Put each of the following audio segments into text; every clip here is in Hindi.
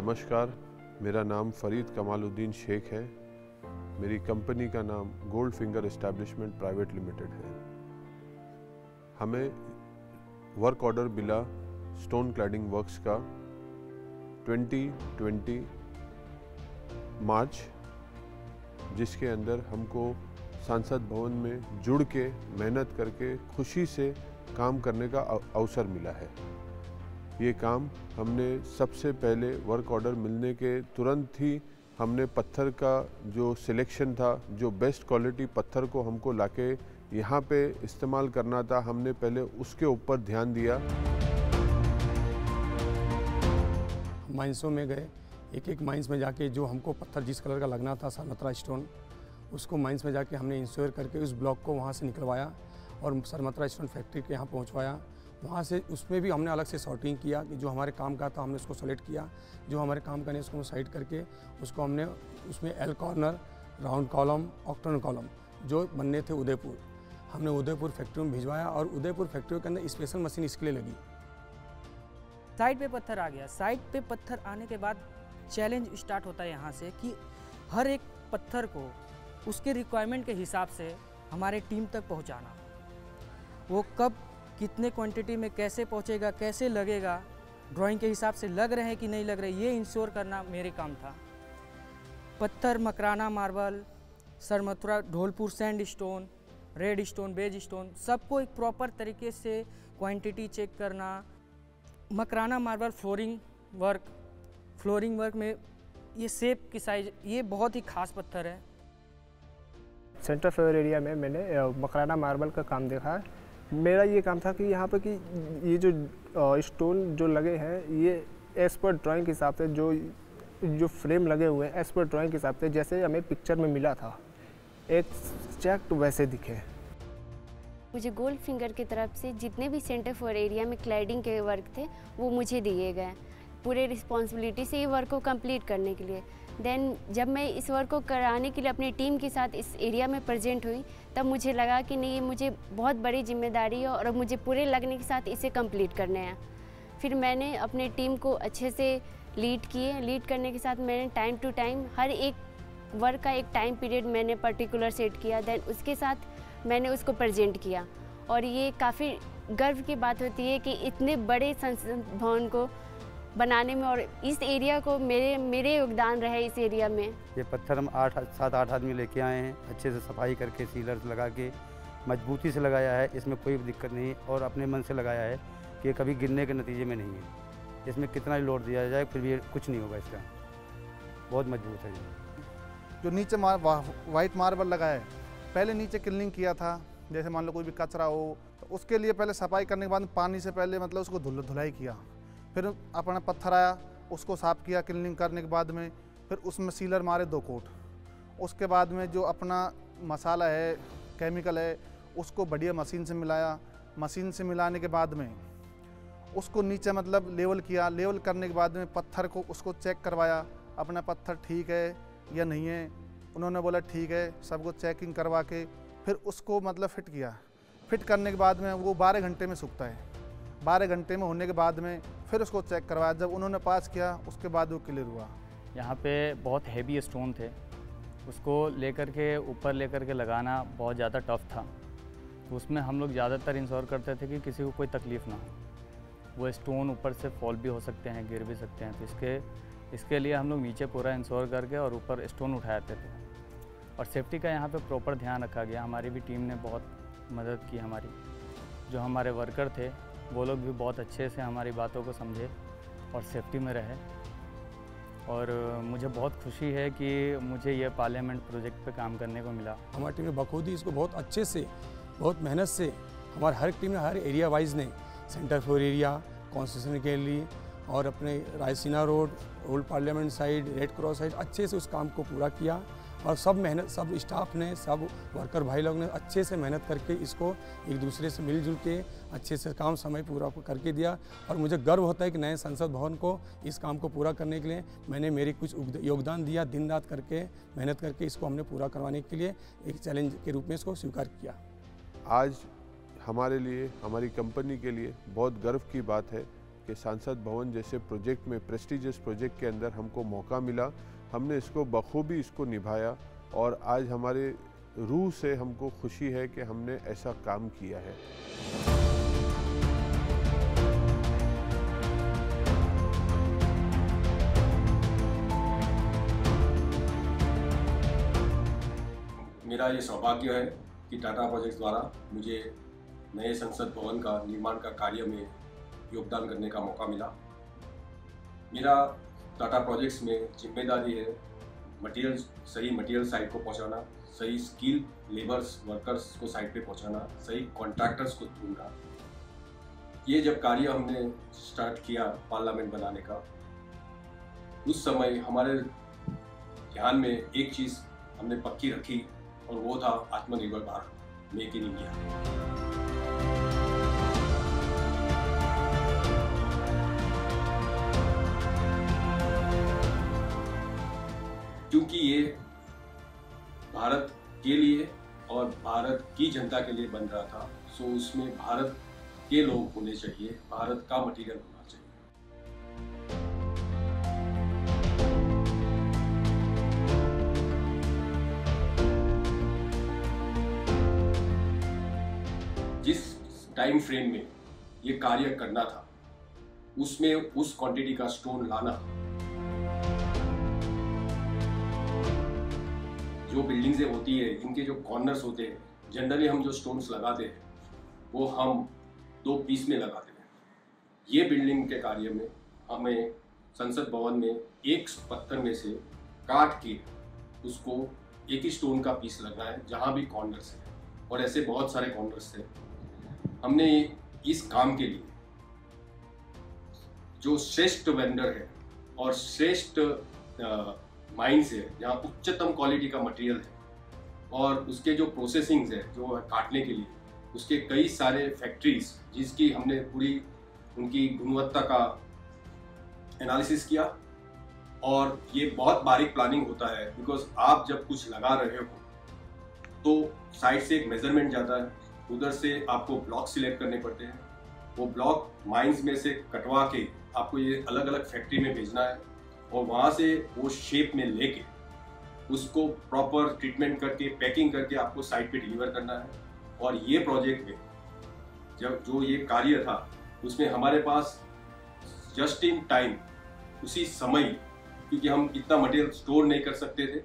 नमस्कार, मेरा नाम फ़रीद कमालुद्दीन शेख है। मेरी कंपनी का नाम gold finger establishment private limited है। हमें वर्क ऑर्डर मिला स्टोन क्लैडिंग वर्क्स का 2020 मार्च, जिसके अंदर हमको सांसद भवन में जुड़ के मेहनत करके खुशी से काम करने का अवसर मिला है। ये काम हमने सबसे पहले वर्क ऑर्डर मिलने के तुरंत ही हमने पत्थर का जो सिलेक्शन था, जो बेस्ट क्वालिटी पत्थर को हमको लाके यहाँ पे इस्तेमाल करना था, हमने पहले उसके ऊपर ध्यान दिया। माइंसों में गए, एक एक माइंस में जाके जो हमको पत्थर जिस कलर का लगना था सरमत्रा स्टोन, उसको माइंस में जाके हमने इंश्योर करके उस ब्लॉक को वहाँ से निकलवाया और सरमत्रा स्टोन फैक्ट्री के यहाँ पहुँचवाया। वहाँ से उसमें भी हमने अलग से सॉर्टिंग किया कि जो हमारे काम का था हमने उसको सेलेक्ट किया, जो हमारे काम का नहीं उसको साइड करके उसको हमने उसमें L corner, round column, octane column जो बनने थे उदयपुर, हमने उदयपुर फैक्ट्री में भिजवाया और उदयपुर फैक्ट्री के अंदर स्पेशल मशीन इसके लिए लगी। साइड पे पत्थर आ गया। साइड पे पत्थर आने के बाद चैलेंज स्टार्ट होता है यहाँ से कि हर एक पत्थर को उसके रिक्वायरमेंट के हिसाब से हमारे टीम तक पहुँचाना, वो कब कितने क्वांटिटी में कैसे पहुँचेगा, कैसे लगेगा, ड्राइंग के हिसाब से लग रहे हैं कि नहीं लग रहे, ये इंश्योर करना मेरे काम था। पत्थर Makrana marble, Sarmathura, Dholpur sandstone, red stone, beige stone, सबको एक प्रॉपर तरीके से क्वांटिटी चेक करना। मकराना मार्बल फ्लोरिंग वर्क में ये शेप की साइज, ये बहुत ही खास पत्थर है। सेंटर फेयर एरिया में मैंने मकराना मार्बल का काम देखा। मेरा ये काम था कि यहाँ पर कि ये जो स्टोन जो लगे हैं ये एज पर ड्राइंग के हिसाब से जो फ्रेम लगे हुए हैं एज पर ड्राइंग के हिसाब से जैसे हमें पिक्चर में मिला था एग्जैक्ट वैसे दिखे। मुझे गोल्ड फिंगर की तरफ से जितने भी सेंटर फॉर एरिया में क्लैडिंग के वर्क थे वो मुझे दिए गए, पूरे रिस्पॉन्सिबिलिटी से ये वर्क को कंप्लीट करने के लिए। देन जब मैं इस वर्क को कराने के लिए अपनी टीम के साथ इस एरिया में प्रेजेंट हुई, तब मुझे लगा कि नहीं, ये मुझे बहुत बड़ी जिम्मेदारी है और मुझे पूरे लगने के साथ इसे कंप्लीट करने हैं। फिर मैंने अपने टीम को अच्छे से लीड करने के साथ मैंने टाइम टू टाइम हर एक वर्क का एक टाइम पीरियड मैंने पर्टिकुलर सेट किया, देन उसके साथ मैंने उसको प्रेजेंट किया। और ये काफ़ी गर्व की बात होती है कि इतने बड़े संसद भवन को बनाने में और इस एरिया को मेरे योगदान रहे इस एरिया में। ये पत्थर हम 7-8 आदमी लेके आए हैं, अच्छे से सफाई करके सीलर्स लगा के मजबूती से लगाया है। इसमें कोई दिक्कत नहीं और अपने मन से लगाया है कि कभी गिरने के नतीजे में नहीं है। इसमें कितना ही लोड दिया जाए फिर भी कुछ नहीं होगा, इसका बहुत मजबूत है। जो नीचे वाइट मार्बल लगा है, पहले नीचे क्लीनिंग किया था, जैसे मान लो कोई भी कचरा हो तो उसके लिए पहले सफाई करने के बाद पानी से पहले मतलब उसको धुलाई किया, फिर अपना पत्थर आया उसको साफ़ किया क्लीनिंग करने के बाद में, फिर उसमें सीलर मारे 2 कोट। उसके बाद में जो अपना मसाला है, केमिकल है, उसको बढ़िया मशीन से मिलाया। मशीन से मिलाने के बाद में उसको नीचे मतलब लेवल किया। लेवल करने के बाद में पत्थर को उसको चेक करवाया, अपना पत्थर ठीक है या नहीं है। उन्होंने बोला ठीक है, सबको चेकिंग करवा के फिर उसको मतलब फिट किया। फिट करने के बाद में वो 12 घंटे में सूखता है। 12 घंटे में होने के बाद में फिर उसको चेक करवाया। जब उन्होंने पास किया उसके बाद वो क्लियर हुआ। यहाँ पे बहुत हैवी स्टोन थे, उसको लेकर के ऊपर लेकर के लगाना बहुत ज़्यादा टफ था। तो उसमें हम लोग ज़्यादातर इंश्योर करते थे कि किसी को कोई तकलीफ़ ना हो। वो स्टोन ऊपर से फॉल भी हो सकते हैं, गिर भी सकते हैं, तो इसके लिए हम लोग नीचे पूरा इंश्योर करके और ऊपर स्टोन उठाते थे। और सेफ्टी का यहाँ पे प्रॉपर ध्यान रखा गया। हमारी भी टीम ने बहुत मदद की। हमारी जो हमारे वर्कर थे वो लोग भी बहुत अच्छे से हमारी बातों को समझे और सेफ्टी में रहे। और मुझे बहुत खुशी है कि मुझे ये पार्लियामेंट प्रोजेक्ट पे काम करने को मिला। हमारी टीम ने बखूबी इसको बहुत अच्छे से, बहुत मेहनत से, हमारे हर टीम ने हर एरिया वाइज ने सेंटर फॉर एरिया कॉन्स्टिट्यूशन के लिए और अपने Raisina road, old parliament side, red cross side अच्छे से उस काम को पूरा किया। और सब स्टाफ ने, सब वर्कर भाई लोग ने अच्छे से मेहनत करके इसको एक दूसरे से मिलजुल के अच्छे से काम समय पूरा करके दिया। और मुझे गर्व होता है कि नए संसद भवन को इस काम को पूरा करने के लिए मैंने मेरी कुछ योगदान दिया। दिन रात करके मेहनत करके इसको हमने पूरा करवाने के लिए एक चैलेंज के रूप में इसको स्वीकार किया। आज हमारे लिए, हमारी कंपनी के लिए बहुत गर्व की बात है कि सांसद भवन जैसे प्रोजेक्ट में, प्रेस्टिजियस प्रोजेक्ट के अंदर हमको मौका मिला। हमने इसको बखूबी इसको निभाया और आज हमारे रूह से हमको खुशी है कि हमने ऐसा काम किया है। मेरा ये सौभाग्य है कि टाटा प्रोजेक्ट्स द्वारा मुझे नए संसद भवन का निर्माण का कार्य में योगदान करने का मौका मिला। मेरा टाटा प्रोजेक्ट्स में जिम्मेदारी है सही मटेरियल साइट को पहुंचाना, सही स्किल लेबर्स वर्कर्स को साइट पे पहुंचाना, सही कॉन्ट्रैक्टर्स को ढूंढना। ये जब कार्य हमने स्टार्ट किया पार्लियामेंट बनाने का, उस समय हमारे ध्यान में एक चीज़ हमने पक्की रखी और वो था आत्मनिर्भर भारत, मेक इन इंडिया। क्योंकि ये भारत के लिए और भारत की जनता के लिए बन रहा था, सो उसमें भारत के लोग होने चाहिए, भारत का मटेरियल होना चाहिए। जिस टाइम फ्रेम में ये कार्य करना था, उसमें उस क्वांटिटी का स्टोन लाना, जो बिल्डिंग्स होती है इनके जो कॉर्नर्स होते हैं, जनरली हम जो स्टोन्स लगाते हैं वो हम 2 पीस में लगाते हैं। ये बिल्डिंग के कार्य में हमें संसद भवन में एक पत्थर में से काट के उसको एक ही स्टोन का पीस लगना है जहाँ भी कॉर्नर्स है, और ऐसे बहुत सारे कॉर्नर्स थे। हमने इस काम के लिए जो श्रेष्ठ वेंडर है और श्रेष्ठ माइंस है, जहाँ उच्चतम क्वालिटी का मटेरियल है और उसके जो प्रोसेसिंग्स है जो काटने के लिए, उसके कई सारे फैक्ट्रीज जिसकी हमने पूरी उनकी गुणवत्ता का एनालिसिस किया। और ये बहुत बारीक प्लानिंग होता है, बिकॉज आप जब कुछ लगा रहे हो तो साइड से एक मेजरमेंट जाता है, उधर से आपको ब्लॉक सिलेक्ट करने पड़ते हैं, वो ब्लॉक माइंस में से कटवा के आपको ये अलग अलग फैक्ट्री में भेजना है और वहाँ से वो शेप में लेके उसको प्रॉपर ट्रीटमेंट करके पैकिंग करके आपको साइट पे डिलीवर करना है। और ये प्रोजेक्ट में जब जो ये कार्य था उसमें हमारे पास जस्ट इन टाइम उसी समय, क्योंकि हम इतना मटेरियल स्टोर नहीं कर सकते थे,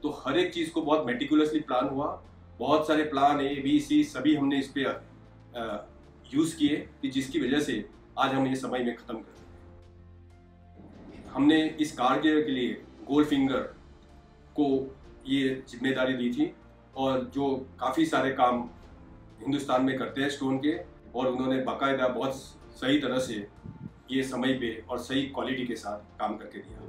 तो हर एक चीज़ को बहुत मेटिकुलसली प्लान हुआ। बहुत सारे प्लान A, B, C सभी हमने इस पे यूज़ किए कि जिसकी वजह से आज हम ये समय में ख़त्म कर सकें। हमने इस कार्य के लिए गोल्डफिंगर को ये जिम्मेदारी दी थी, और जो काफ़ी सारे काम हिंदुस्तान में करते हैं स्टोन के, और उन्होंने बाकायदा बहुत सही तरह से ये समय पे और सही क्वालिटी के साथ काम करके दिया।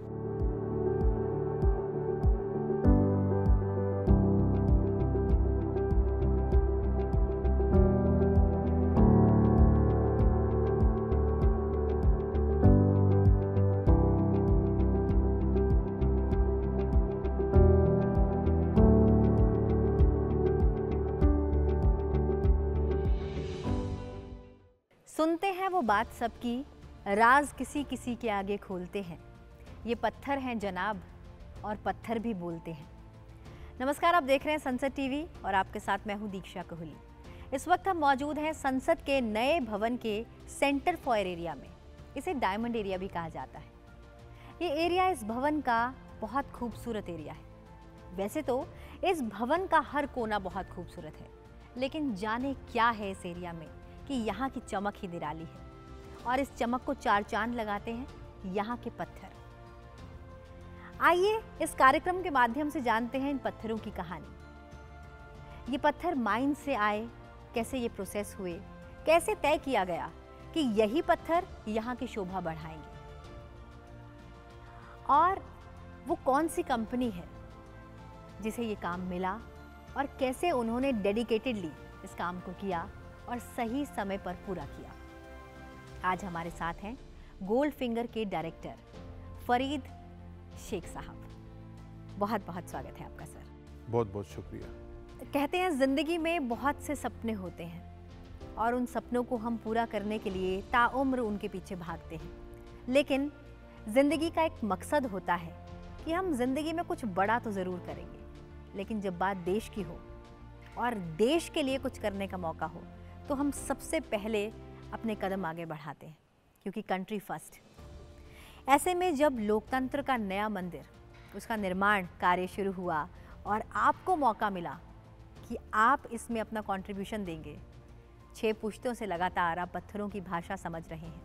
सुनते हैं वो बात सबकी, राज किसी किसी के आगे खोलते हैं। ये पत्थर हैं जनाब और पत्थर भी बोलते हैं। नमस्कार, आप देख रहे हैं संसद टीवी और आपके साथ मैं हूं दीक्षा कोहली। इस वक्त हम मौजूद हैं संसद के नए भवन के सेंटर फॉर एरिया में। इसे डायमंड एरिया भी कहा जाता है। ये एरिया इस भवन का बहुत खूबसूरत एरिया है। वैसे तो इस भवन का हर कोना बहुत खूबसूरत है, लेकिन जाने क्या है इस एरिया में कि यहाँ की चमक ही निराली है, और इस चमक को 4 चांद लगाते हैं यहाँ के पत्थर। आइए इस कार्यक्रम के माध्यम से जानते हैं इन पत्थरों की कहानी। ये पत्थर माइन से आए, कैसे ये प्रोसेस हुए, कैसे तय किया गया कि यही पत्थर यहाँ की शोभा बढ़ाएंगे, और वो कौन सी कंपनी है जिसे ये काम मिला, और कैसे उन्होंने डेडिकेटेडली इस काम को किया और सही समय पर पूरा किया। आज हमारे साथ हैं गोल्डफिंगर के डायरेक्टर फरीद शेख साहब। बहुत बहुत स्वागत है आपका सर। बहुत बहुत शुक्रिया। कहते हैं ज़िंदगी में बहुत से सपने होते हैं, और उन सपनों को हम पूरा करने के लिए ताउम्र उनके पीछे भागते हैं। लेकिन ज़िंदगी का एक मकसद होता है कि हम ज़िंदगी में कुछ बड़ा तो ज़रूर करेंगे, लेकिन जब बात देश की हो और देश के लिए कुछ करने का मौका हो तो हम सबसे पहले अपने कदम आगे बढ़ाते हैं, क्योंकि कंट्री फर्स्ट। ऐसे में जब लोकतंत्र का नया मंदिर, उसका निर्माण कार्य शुरू हुआ और आपको मौका मिला कि आप इसमें अपना कंट्रीब्यूशन देंगे, 6 पुश्तों से लगातार आप पत्थरों की भाषा समझ रहे हैं,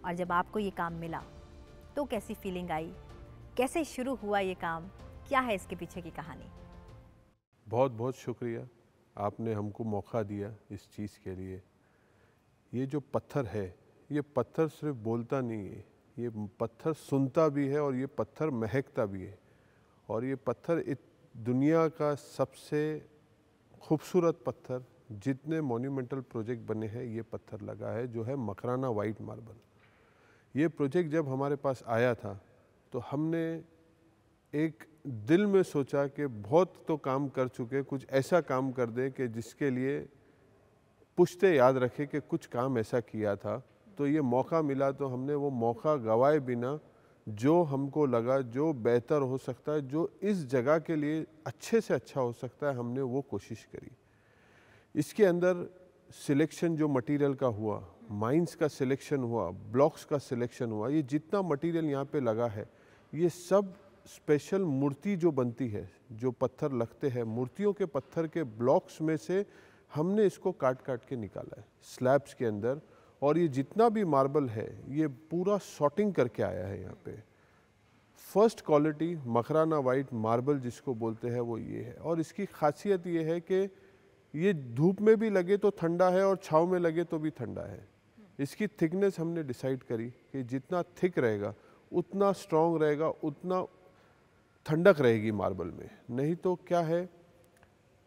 और जब आपको ये काम मिला तो कैसी फीलिंग आई, कैसे शुरू हुआ ये काम, क्या है इसके पीछे की कहानी? बहुत बहुत शुक्रिया, आपने हमको मौका दिया इस चीज़ के लिए। ये जो पत्थर है, ये पत्थर सिर्फ बोलता नहीं है, ये पत्थर सुनता भी है और ये पत्थर महकता भी है। और ये पत्थर दुनिया का सबसे खूबसूरत पत्थर, जितने मॉन्यूमेंटल प्रोजेक्ट बने हैं ये पत्थर लगा है, जो है मकराना वाइट मार्बल। ये प्रोजेक्ट जब हमारे पास आया था तो हमने एक दिल में सोचा कि बहुत तो काम कर चुके, कुछ ऐसा काम कर दे कि जिसके लिए पुश्ते याद रखे कि कुछ काम ऐसा किया था। तो ये मौका मिला तो हमने वो मौका गवाए बिना जो हमको लगा जो बेहतर हो सकता है, जो इस जगह के लिए अच्छे से अच्छा हो सकता है, हमने वो कोशिश करी। इसके अंदर सिलेक्शन जो मटेरियल का हुआ, माइंस का सिलेक्शन हुआ, ब्लॉक्स का सिलेक्शन हुआ, ये जितना मटेरियल यहाँ पे लगा है ये सब स्पेशल मूर्ति जो बनती है, जो पत्थर लगते हैं, मूर्तियों के पत्थर के ब्लॉक्स में से हमने इसको काट काट के निकाला है स्लैब्स के अंदर। और ये जितना भी मार्बल है ये पूरा सॉर्टिंग करके आया है यहाँ पे। First quality Makrana white marble जिसको बोलते हैं वो ये है। और इसकी खासियत ये है कि ये धूप में भी लगे तो ठंडा है और छाँव में लगे तो भी ठंडा है। इसकी थिकनेस हमने डिसाइड करी कि जितना थिक रहेगा उतना स्ट्रॉन्ग रहेगा, उतना ठंडक रहेगी मार्बल में। नहीं तो क्या है,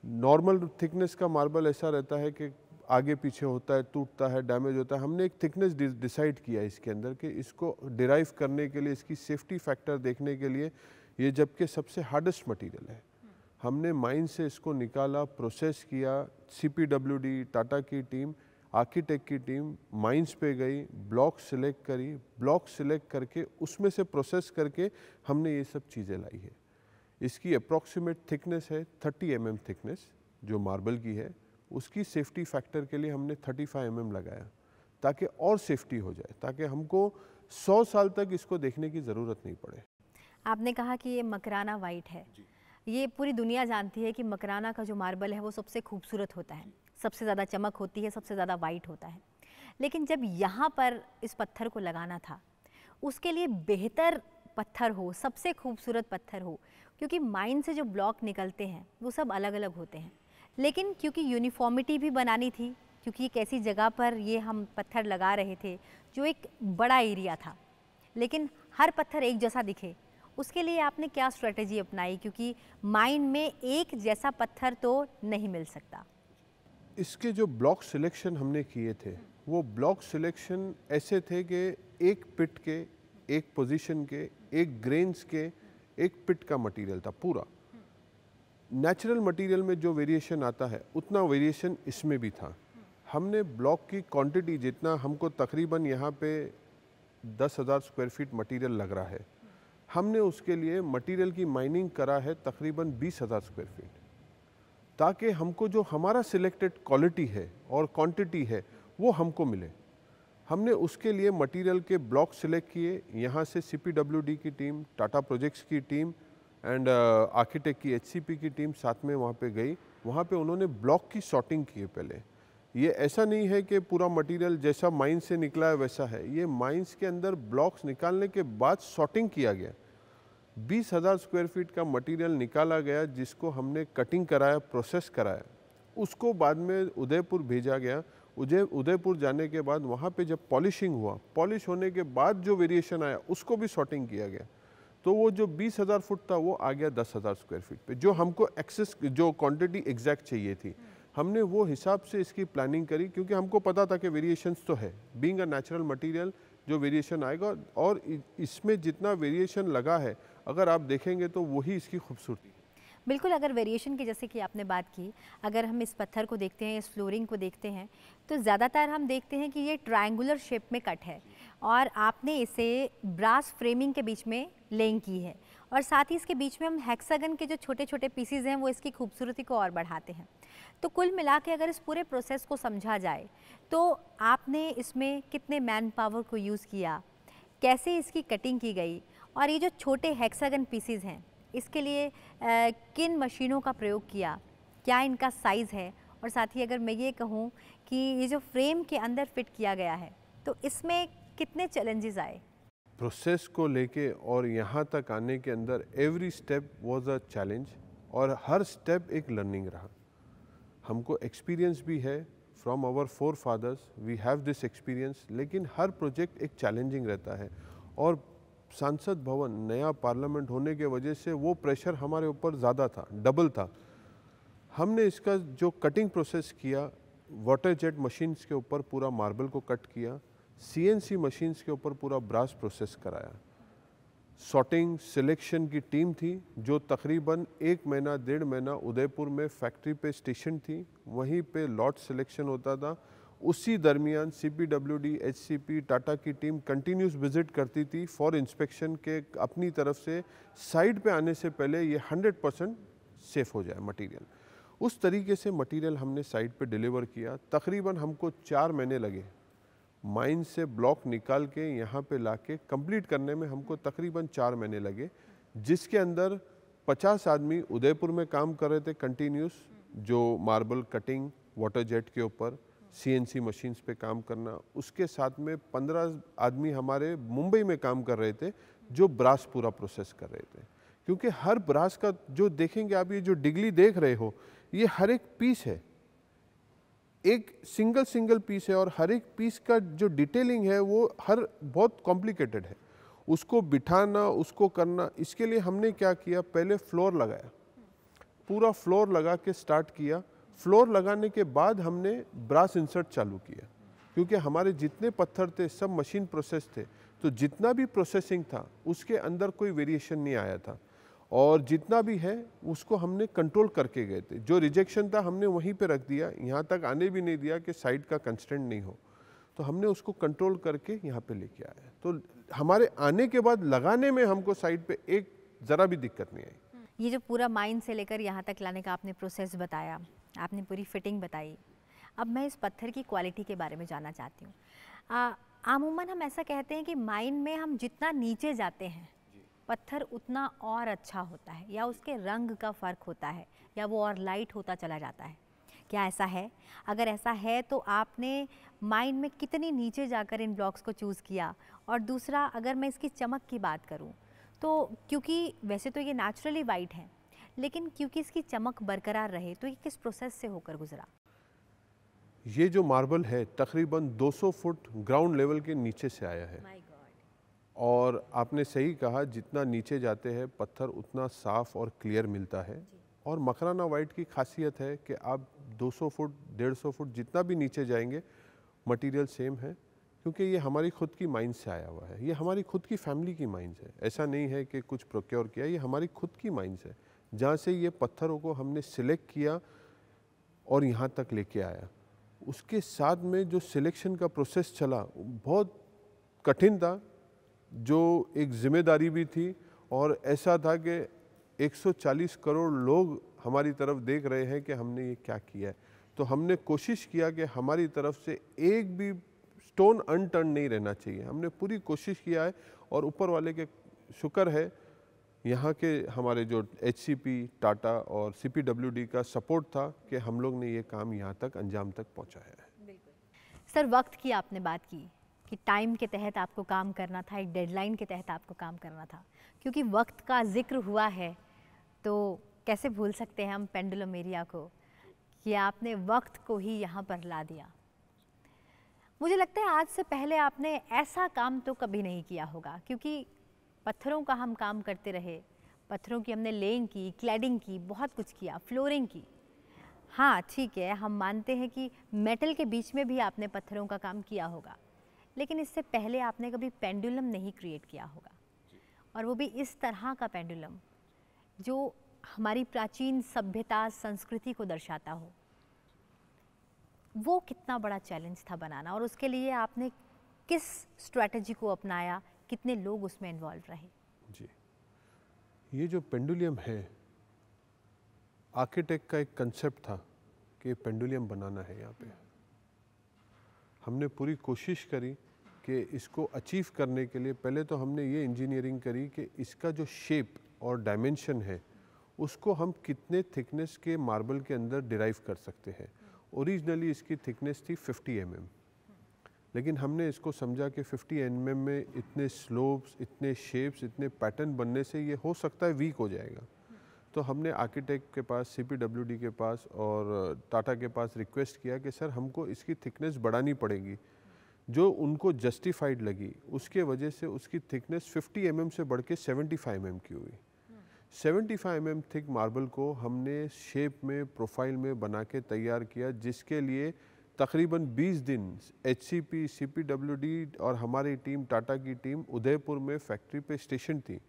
नॉर्मल थिकनेस का मार्बल ऐसा रहता है कि आगे पीछे होता है, टूटता है, डैमेज होता है। हमने एक थिकनेस डिसाइड किया इसके अंदर कि इसको डिराइव करने के लिए, इसकी सेफ्टी फैक्टर देखने के लिए, ये जबकि सबसे हार्डेस्ट मटेरियल है, हमने माइन से इसको निकाला, प्रोसेस किया। CPWD, टाटा की टीम, आर्किटेक्ट की टीम माइंस पे गई, ब्लॉक सिलेक्ट करी, ब्लॉक सिलेक्ट करके उसमें से प्रोसेस करके हमने ये सब चीज़ें लाई है। इसकी अप्रॉक्सीमेट थिकनेस है 30 mm थिकनेस जो मार्बल की है। उसकी सेफ्टी फैक्टर के लिए हमने 35 mm लगाया ताकि और सेफ्टी हो जाए, ताकि हमको 100 साल तक इसको देखने की ज़रूरत नहीं पड़े। आपने कहा कि ये मकराना वाइट है। ये पूरी दुनिया जानती है कि मकराना का जो मार्बल है वो सबसे खूबसूरत होता है, सबसे ज़्यादा चमक होती है, सबसे ज़्यादा वाइट होता है। लेकिन जब यहाँ पर इस पत्थर को लगाना था, उसके लिए बेहतर पत्थर हो, सबसे खूबसूरत पत्थर हो, क्योंकि माइन से जो ब्लॉक निकलते हैं वो सब अलग अलग होते हैं। लेकिन क्योंकि यूनिफॉर्मिटी भी बनानी थी, क्योंकि एक ऐसी जगह पर ये हम पत्थर लगा रहे थे जो एक बड़ा एरिया था, लेकिन हर पत्थर एक जैसा दिखे, उसके लिए आपने क्या स्ट्रेटजी अपनाई? क्योंकि माइन में एक जैसा पत्थर तो नहीं मिल सकता। इसके जो ब्लॉक सिलेक्शन हमने किए थे वो ब्लॉक सिलेक्शन ऐसे थे कि एक पिट के, एक पोजीशन के, एक ग्रेन्स के, एक पिट का मटेरियल था पूरा। नेचुरल मटेरियल में जो वेरिएशन आता है उतना वेरिएशन इसमें भी था। हमने ब्लॉक की क्वांटिटी, जितना हमको तकरीबन यहाँ पे 10,000 स्क्वायर फीट मटेरियल लग रहा है, हमने उसके लिए मटेरियल की माइनिंग करा है तकरीबन 20,000 स्क्वायर फीट, ताकि हमको जो हमारा सिलेक्टेड क्वालिटी है और क्वांटिटी है वो हमको मिले। हमने उसके लिए मटेरियल के ब्लॉक सिलेक्ट किए। यहाँ से CPWD की टीम, टाटा प्रोजेक्ट्स की टीम एंड आर्किटेक्ट की HCP की टीम साथ में वहाँ पे गई। वहाँ पे उन्होंने ब्लॉक की सॉर्टिंग की पहले। ये ऐसा नहीं है कि पूरा मटेरियल जैसा माइन से निकला है वैसा है, ये माइंस के अंदर ब्लॉक्स निकालने के बाद सॉर्टिंग किया गया। 20,000 स्क्वायर फीट का मटेरियल निकाला गया, जिसको हमने कटिंग कराया, प्रोसेस कराया, उसको बाद में उदयपुर भेजा गया। उदयपुर जाने के बाद वहाँ पे जब पॉलिशिंग हुआ, पॉलिश होने के बाद जो वेरिएशन आया उसको भी सॉर्टिंग किया गया। तो वो जो 20,000 फुट था वो आ गया 10,000 स्क्वायर फीट पे, जो हमको एक्सेस, जो क्वांटिटी एग्जैक्ट चाहिए थी। हमने वो हिसाब से इसकी प्लानिंग करी, क्योंकि हमको पता था कि वेरिएशंस तो है, बीइंग अ नेचुरल मटेरियल जो वेरिएशन आएगा, और इसमें जितना वेरिएशन लगा है अगर आप देखेंगे तो वही इसकी खूबसूरती। बिल्कुल, अगर वेरिएशन की जैसे कि आपने बात की, अगर हम इस पत्थर को देखते हैं, इस फ्लोरिंग को देखते हैं, तो ज़्यादातर हम देखते हैं कि ये ट्रायंगुलर शेप में कट है और आपने इसे ब्रास फ्रेमिंग के बीच में लेइंग की है और साथ ही इसके बीच में हम हेक्सागन के जो छोटे छोटे पीसीज हैं वो इसकी खूबसूरती को और बढ़ाते हैं। तो कुल मिला के अगर इस पूरे प्रोसेस को समझा जाए तो आपने इसमें कितने मैन पावर को यूज़ किया, कैसे इसकी कटिंग की गई और ये जो छोटे हेक्सागन पीसीज हैं इसके लिए किन मशीनों का प्रयोग किया, क्या इनका साइज़ है, और साथ ही अगर मैं ये कहूँ कि ये जो फ्रेम के अंदर फिट किया गया है तो इसमें कितने चैलेंजेस आए? प्रोसेस को लेके और यहाँ तक आने के अंदर every step was a challenge और हर स्टेप एक लर्निंग रहा। हमको एक्सपीरियंस भी है from our forefathers, we have this experience, लेकिन हर प्रोजेक्ट एक चैलेंजिंग रहता है और सांसद भवन नया पार्लियामेंट होने के वजह से वो प्रेशर हमारे ऊपर ज़्यादा था, डबल था। हमने इसका जो कटिंग प्रोसेस किया, वाटर जेट मशीन्स के ऊपर पूरा मार्बल को कट किया, CNC मशीन्स के ऊपर पूरा ब्रास प्रोसेस कराया। सॉर्टिंग सिलेक्शन की टीम थी जो तकरीबन 1 महीना 1.5 महीना उदयपुर में फैक्ट्री पे स्टेशन थी, वहीं पे लॉट सिलेक्शन होता था। उसी दरमियान CPWD, HCP, टाटा की टीम कंटिन्यूस विजिट करती थी फॉर इंस्पेक्शन के अपनी तरफ से साइड पे आने से पहले ये 100% सेफ हो जाए मटेरियल। उस तरीके से मटेरियल हमने साइड पे डिलीवर किया। तकरीबन हमको 4 महीने लगे माइन से ब्लॉक निकाल के यहाँ पे लाके कंप्लीट करने में हमको तकरीबन 4 महीने लगे, जिसके अंदर 50 आदमी उदयपुर में काम कर रहे थे कंटिन्यूस, जो मार्बल कटिंग, वाटर जेट के ऊपर CNC मशीन्स पे काम करना। उसके साथ में 15 आदमी हमारे मुंबई में काम कर रहे थे जो ब्रास पूरा प्रोसेस कर रहे थे, क्योंकि हर ब्रास का जो देखेंगे आप, ये जो डिग्ली देख रहे हो, ये हर एक पीस है, एक सिंगल पीस है और हर एक पीस का जो डिटेलिंग है वो हर बहुत कॉम्प्लिकेटेड है, उसको बिठाना, उसको करना। इसके लिए हमने क्या किया, पहले फ्लोर लगाया, पूरा फ्लोर लगा के स्टार्ट किया। फ्लोर लगाने के बाद हमने ब्रास इंसर्ट चालू किया, क्योंकि हमारे जितने पत्थर थे सब मशीन प्रोसेस थे, तो जितना भी प्रोसेसिंग था उसके अंदर कोई वेरिएशन नहीं आया था और जितना भी है उसको हमने कंट्रोल करके गए थे। जो रिजेक्शन था हमने वहीं पे रख दिया, यहाँ तक आने भी नहीं दिया कि साइड का कंस्ट्रेंट नहीं हो, तो हमने उसको कंट्रोल करके यहाँ पे लेके आया। तो हमारे आने के बाद लगाने में हमको साइड पे एक ज़रा भी दिक्कत नहीं आई। ये जो पूरा माइन से लेकर यहाँ तक लाने का आपने प्रोसेस बताया, आपने पूरी फिटिंग बताई, अब मैं इस पत्थर की क्वालिटी के बारे में जानना चाहती हूँ। आमूमन हम ऐसा कहते हैं कि माइन में हम जितना नीचे जाते हैं पत्थर उतना और अच्छा होता है, या उसके रंग का फ़र्क होता है, या वो और लाइट होता चला जाता है। क्या ऐसा है? अगर ऐसा है तो आपने माइन में कितनी नीचे जाकर इन ब्लॉक्स को चूज़ किया? और दूसरा, अगर मैं इसकी चमक की बात करूं तो क्योंकि वैसे तो ये नेचुरली वाइट है, लेकिन क्योंकि इसकी चमक बरकरार रहे तो ये किस प्रोसेस से होकर गुजरा? ये जो मार्बल है तकरीबन 200 फुट ग्राउंड लेवल के नीचे से आया है और आपने सही कहा, जितना नीचे जाते हैं पत्थर उतना साफ़ और क्लियर मिलता है। और मकराना वाइट की खासियत है कि आप 200 फुट 150 फुट जितना भी नीचे जाएंगे मटेरियल सेम है, क्योंकि ये हमारी खुद की माइन से आया हुआ है, ये हमारी खुद की फैमिली की माइंस है। ऐसा नहीं है कि कुछ प्रोक्योर किया, ये हमारी खुद की माइंस है, जहाँ से ये पत्थरों को हमने सिलेक्ट किया और यहाँ तक लेके आया। उसके साथ में जो सिलेक्शन का प्रोसेस चला बहुत कठिन था, जो एक जिम्मेदारी भी थी, और ऐसा था कि 140 करोड़ लोग हमारी तरफ देख रहे हैं कि हमने ये क्या किया है। तो हमने कोशिश किया कि हमारी तरफ से एक भी स्टोन अनटर्न नहीं रहना चाहिए। हमने पूरी कोशिश किया है और ऊपर वाले के शुक्र है, यहाँ के हमारे जो HCP, टाटा और CPWD का सपोर्ट था कि हम लोग ने ये काम यहाँ तक अंजाम तक पहुँचाया है। बिल्कुल सर, वक्त की आपने बात की कि टाइम के तहत आपको काम करना था, एक डेडलाइन के तहत आपको काम करना था। क्योंकि वक्त का जिक्र हुआ है तो कैसे भूल सकते हैं हम पेंडुलम एरिया को, कि आपने वक्त को ही यहाँ पर ला दिया। मुझे लगता है आज से पहले आपने ऐसा काम तो कभी नहीं किया होगा, क्योंकि पत्थरों का हम काम करते रहे, पत्थरों की हमने लेइंग की, क्लैडिंग की, बहुत कुछ किया, फ्लोरिंग की। हाँ ठीक है, हम मानते हैं कि मेटल के बीच में भी आपने पत्थरों का काम किया होगा, लेकिन इससे पहले आपने कभी पेंडुलम नहीं क्रिएट किया होगा, और वो भी इस तरह का पेंडुलम जो हमारी प्राचीन सभ्यता संस्कृति को दर्शाता हो, वो कितना बड़ा चैलेंज था बनाना, और उसके लिए आपने किस स्ट्रैटेजी को अपनाया, कितने लोग उसमें इन्वॉल्व रहे? जी, ये जो पेंडुलियम है, आर्किटेक्ट का एक कंसेप्ट था कि पेंडुलियम बनाना है यहाँ पे। हमने पूरी कोशिश करी कि इसको अचीव करने के लिए पहले तो हमने ये इंजीनियरिंग करी कि इसका जो शेप और डायमेंशन है उसको हम कितने थिकनेस के मार्बल के अंदर डिराइव कर सकते हैं। ओरिजिनली इसकी थिकनेस थी 50 mm, लेकिन हमने इसको समझा कि 50 mm में इतने स्लोप्स, इतने शेप्स, इतने पैटर्न बनने से ये हो सकता है वीक हो जाएगा। तो हमने आर्किटेक्ट के पास, CPWD के पास और टाटा के पास रिक्वेस्ट किया कि सर हमको इसकी थिकनेस बढ़ानी पड़ेगी। जो उनको जस्टिफाइड लगी, उसके वजह से उसकी थिकनेस 50 mm से बढ़ के 75 mm की हुई। 75 mm थिक मार्बल को हमने शेप में, प्रोफाइल में बना के तैयार किया, जिसके लिए तकरीबन 20 दिन HCP, CPWD और हमारी टीम, टाटा की टीम उदयपुर में फैक्ट्री पे स्टेशन थी,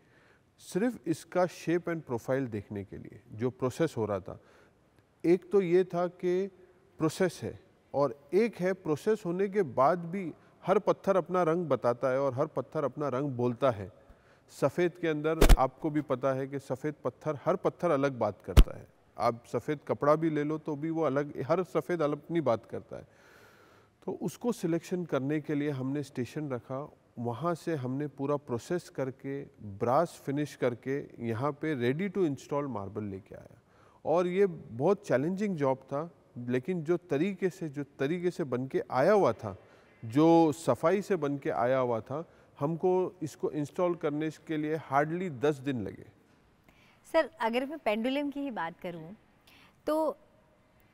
सिर्फ इसका शेप एंड प्रोफाइल देखने के लिए। जो प्रोसेस हो रहा था, एक तो ये था कि प्रोसेस है, और एक है प्रोसेस होने के बाद भी हर पत्थर अपना रंग बताता है और हर पत्थर अपना रंग बोलता है। सफ़ेद के अंदर आपको भी पता है कि सफ़ेद पत्थर, हर पत्थर अलग बात करता है। आप सफ़ेद कपड़ा भी ले लो तो भी वो अलग, हर सफ़ेद अलग अपनी बात करता है। तो उसको सिलेक्शन करने के लिए हमने स्टेशन रखा, वहाँ से हमने पूरा प्रोसेस करके ब्रास फिनिश करके यहाँ पे रेडी टू इंस्टॉल मार्बल लेके आया। और ये बहुत चैलेंजिंग जॉब था, लेकिन जो तरीके से बन के आया हुआ था, जो सफाई से बन के आया हुआ था, हमको इसको इंस्टॉल करने के लिए हार्डली 10 दिन लगे। सर, अगर मैं पेंडुलम की ही बात करूं तो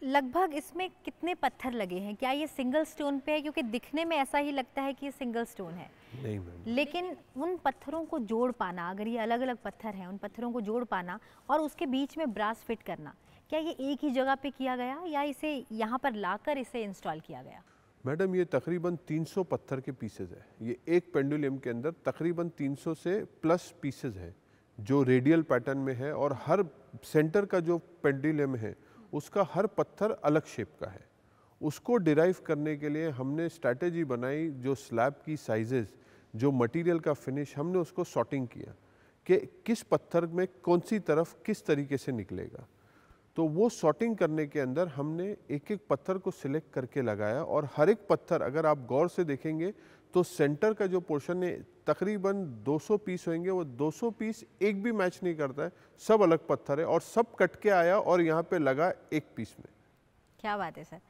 लगभग इसमें कितने पत्थर लगे हैं? क्या ये सिंगल स्टोन पे है? क्योंकि दिखने में ऐसा ही लगता है कि ये सिंगल स्टोन है। नहीं मैम, लेकिन उन पत्थरों को जोड़ पाना, अगर ये अलग अलग पत्थर हैं, उन पत्थरों को जोड़ पाना और उसके बीच में ब्रास फिट करना, क्या ये एक ही जगह पे किया गया या इसे यहाँ पर लाकर इसे इंस्टॉल किया गया? मैडम, ये तकरीबन 300 पत्थर के पीसेज है। ये एक पेंडुलम के अंदर तकरीबन 300 से प्लस पीसेज है जो रेडियल पैटर्न में है, और हर सेंटर का जो पेंडुलम है उसका हर पत्थर अलग शेप का है। उसको डिराइव करने के लिए हमने स्ट्रैटेजी बनाई, जो स्लैब की साइजेस, जो मटेरियल का फिनिश, हमने उसको सॉर्टिंग किया कि किस पत्थर में कौन सी तरफ किस तरीके से निकलेगा। तो वो सॉर्टिंग करने के अंदर हमने एक एक पत्थर को सिलेक्ट करके लगाया, और हर एक पत्थर अगर आप गौर से देखेंगे तो सेंटर का जो पोर्शन है तकरीबन 200 पीस होंगे, वो 200 पीस एक भी मैच नहीं करता है, सब अलग पत्थर है और सब कट के आया और यहाँ पे लगा एक पीस में। क्या बात है सर।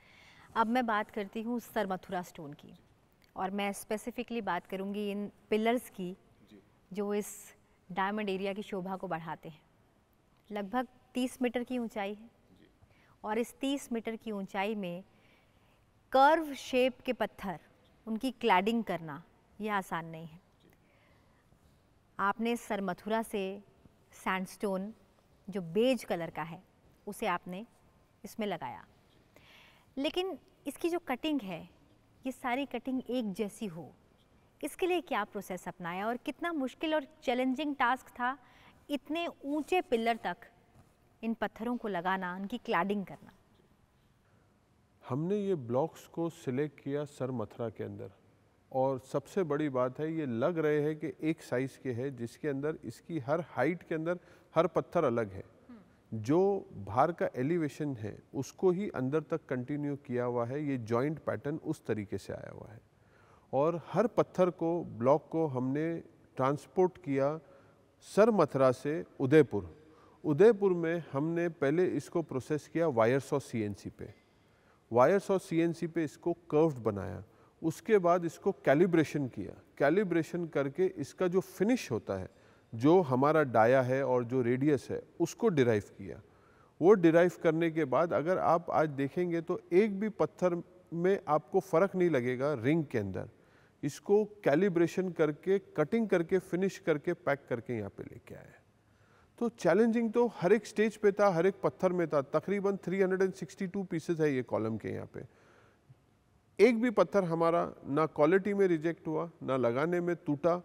अब मैं बात करती हूँ सर मथुरा स्टोन की, और मैं स्पेसिफिकली बात करूँगी इन पिलर्स की जो इस डायमंड एरिया की शोभा को बढ़ाते हैं। लगभग 30 मीटर की ऊंचाई है, और इस 30 मीटर की ऊंचाई में कर्व शेप के पत्थर, उनकी क्लैडिंग करना यह आसान नहीं है। आपने सर मथुरा से सैंडस्टोन जो बेज कलर का है उसे आपने इसमें लगाया, लेकिन इसकी जो कटिंग है, ये सारी कटिंग एक जैसी हो, इसके लिए क्या प्रोसेस अपनाया और कितना मुश्किल और चैलेंजिंग टास्क था इतने ऊंचे पिलर तक इन पत्थरों को लगाना, उनकी क्लैडिंग करना? हमने ये ब्लॉक्स को सिलेक्ट किया सर मथुरा के अंदर, और सबसे बड़ी बात है ये लग रहे हैं कि एक साइज़ के है, जिसके अंदर इसकी हर हाइट के अंदर हर पत्थर अलग है। जो बाहर का एलिवेशन है उसको ही अंदर तक कंटिन्यू किया हुआ है, ये जॉइंट पैटर्न उस तरीके से आया हुआ है। और हर पत्थर को, ब्लॉक को हमने ट्रांसपोर्ट किया सर मथुरा से उदयपुर। उदयपुर में हमने पहले इसको प्रोसेस किया वायर्स और CNC पे, वायर्स और CNC पे इसको कर्व्ड बनाया। उसके बाद इसको कैलिब्रेशन किया, कैलिब्रेशन करके इसका जो फिनिश होता है, जो हमारा डाया है और जो रेडियस है, उसको डिराइव किया। वो डिराइव करने के बाद अगर आप आज देखेंगे तो एक भी पत्थर में आपको फ़र्क नहीं लगेगा रिंग के अंदर। इसको कैलिब्रेशन करके, कटिंग करके, फिनिश करके, पैक करके यहाँ पे लेके आए। तो चैलेंजिंग तो हर एक स्टेज पे था, हर एक पत्थर में था। तकरीबन 362 पीसेस है ये कॉलम के यहाँ पे। एक भी पत्थर हमारा ना क्वालिटी में रिजेक्ट हुआ, ना लगाने में टूटा,